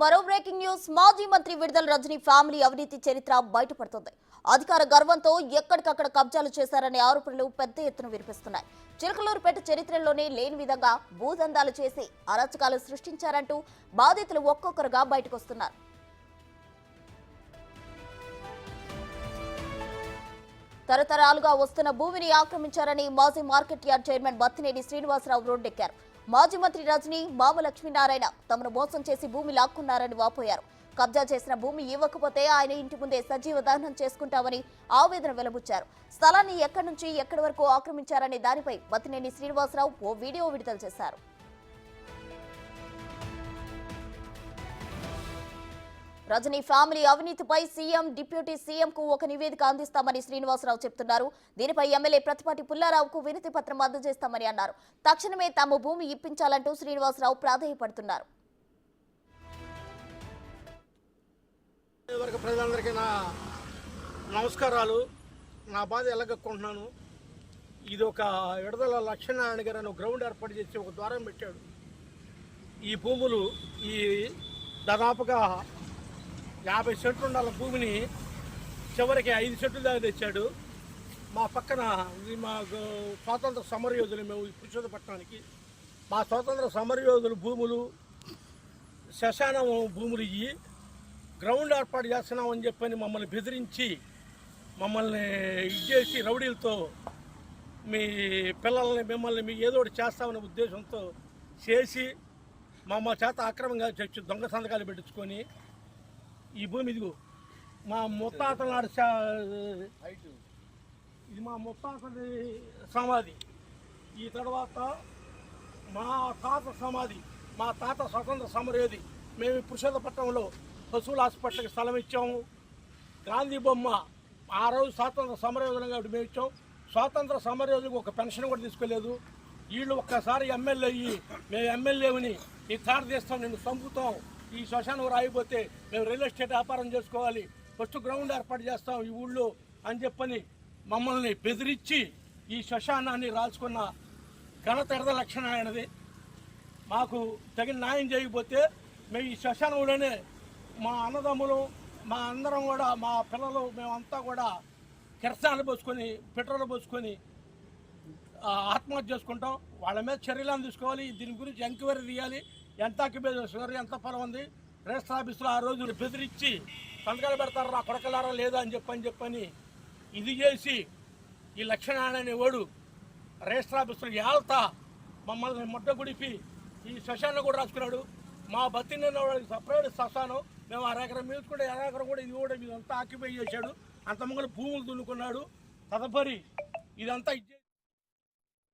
మరో breaking news. మాజీ మంత్రి విడుదల రజనీ ఫ్యామిలీ అవినీతి చరిత్ర బయటపడుతోంది. అధికార గర్వంతో ఎక్కడికక్కడ కబ్జాలు చేశారనే ఆరోపణలు పెద్ద ఎత్తున వినిపిస్తున్నాయి. చిలకలూరుపేట చరిత్రలోనే లేని విధంగా భూదందాలు చేసి అరాచకాలు సృష్టించారంటూ బాధితులు ఒక్కొక్కరుగా బయటకొస్తున్నారు. తరతరాలుగా వస్తున్న భూమిని ఆక్రమించారని మాజీ market yard chairman Battineni Srinivasarao రోడ్డెక్కారు. మాజీ మంత్రి రజనీ, మామ లక్ష్మీనారాయణ తమను మోసం చేసి భూమి లాక్కున్నారని వాపోయారు. కబ్జా చేసిన భూమి ఇవ్వకపోతే ఆయన ఇంటి ముందే సజీవ దహనం చేసుకుంటామని ఆవేదన వెలుబుచ్చారు. స్థలాన్ని ఎక్కడి నుంచి ఎక్కడి వరకు ఆక్రమించారనే దానిపై బత్తినేని శ్రీనివాసరావు ఓ వీడియో విడుదల చేశారు. రజనీ ఫ్యామిలీ అవినీతిపై సీఎం, డిప్యూటీ సీఎంకు ఒక నివేదిక అందిస్తామని శ్రీనివాసరావు చెప్తున్నారు. దీనిపై ఎమ్మెల్యే ప్రతిపాటి పుల్లారావుకు వినతి పత్రం అందజేస్తామని అన్నారు. తక్షణమే తమ భూమి ఇప్పించాలంటూ శ్రీనివాసరావు ప్రాధేయపడుతున్నారు. ప్రజలందరికీ నా నమస్కారాలు. నా బాధ ఎలాగొక్కుంటున్నాను. ఇది ఒక విడుదల లక్ష్మీనారాయణ గారు గ్రౌండ్ ఏర్పాటు చేసి ఒక ద్వారం పెట్టాడు. ఈ భూములు ఈ దాదాపుగా 50 సెంట్లు ఉండాల భూమిని చివరికి 5 సెంట్లు దాకా తెచ్చాడు. మా పక్కన మా స్వాతంత్ర సమరయోధులు, మేము పురుషోత్తపట్నానికి మా స్వాతంత్ర సమరయోధులు భూములు, శ్మశానం భూములు ఇవి గ్రౌండ్ ఏర్పాటు చేస్తున్నామని చెప్పని మమ్మల్ని బెదిరించి, మమ్మల్ని ఇచ్చేసి రౌడీలతో మీ పిల్లల్ని మిమ్మల్ని ఏదో ఒకటి చేస్తామనే ఉద్దేశంతో చేసి మమ్మ చేత అక్రమంగా దొంగ సంతకాలు పెట్టించుకొని ఈ భూమి ఇదిగో మా ముత్తాతల నాడు ఇది మా ముత్తాతది సమాధి. ఈ తర్వాత మా తాత సమాధి, మా తాత స్వతంత్ర సమరయోధి. మేము పురుషోత్తపట్నంలో పశువుల హాస్పిటల్కి స్థలం ఇచ్చాము. గాంధీ బొమ్మ ఆ రోజు స్వాతంత్ర సమరయోధులు కాబట్టి మేము ఇచ్చాం. స్వాతంత్ర సమరయోధులకు ఒక పెన్షన్ కూడా తీసుకోలేదు. వీళ్ళు ఒక్కసారి ఎమ్మెల్యే అయ్యి మేము ఎమ్మెల్యేని ఈ తాడు తీస్తాం, నేను చంపుతాం, ఈ శ్మశానం రాయిపోతే మేము రియల్ ఎస్టేట్ వ్యాపారం చేసుకోవాలి, ఫస్ట్ గ్రౌండ్ ఏర్పాటు చేస్తాం ఈ ఊళ్ళో అని చెప్పని మమ్మల్ని బెదిరించి ఈ శ్మశానాన్ని రాల్చుకున్న ఘనత విడుదల లక్ష్మీనారాయణది. మాకు తగిన న్యాయం చేయకపోతే మేము ఈ శ్మశానంలోనే మా అన్నదమ్ములు, మా అందరం కూడా, మా పిల్లలు, మేమంతా కూడా కిరసనాలు పోసుకొని, పెట్రోల్ పోసుకొని ఆత్మహత్య చేసుకుంటాం. వాళ్ళ మీద చర్యలను తీసుకోవాలి. దీని గురించి ఎంక్వైరీ తీయాలి. ఎంత అక్యుపేషన్, ఎంత పొలం ఉంది, రిజిస్టర్ ఆఫీసులో ఆ రోజు బెదిరించి సంతకాలు పెడతారు నా కొడకలారా లేదా అని చెప్పని ఇది చేసి ఈ లక్ష్మీనారాయణ ఓడు రిజిస్టర్ ఆఫీసులో ఏళ్తా మమ్మల్ని ముడ్డ గుడిపి ఈ శ్మశానం కూడా రాసుకున్నాడు. మా బతిన్న వాడికి సపరేట్ శ్మశానం. మేము 1 ఎకరం మీదుకుంటే 1 ఎకరం కూడా ఇది కూడా ఇదంతా ఆక్యుపై చేశాడు. అంత మంగళ భూములు దున్నుకున్నాడు. తదుపరి ఇదంతా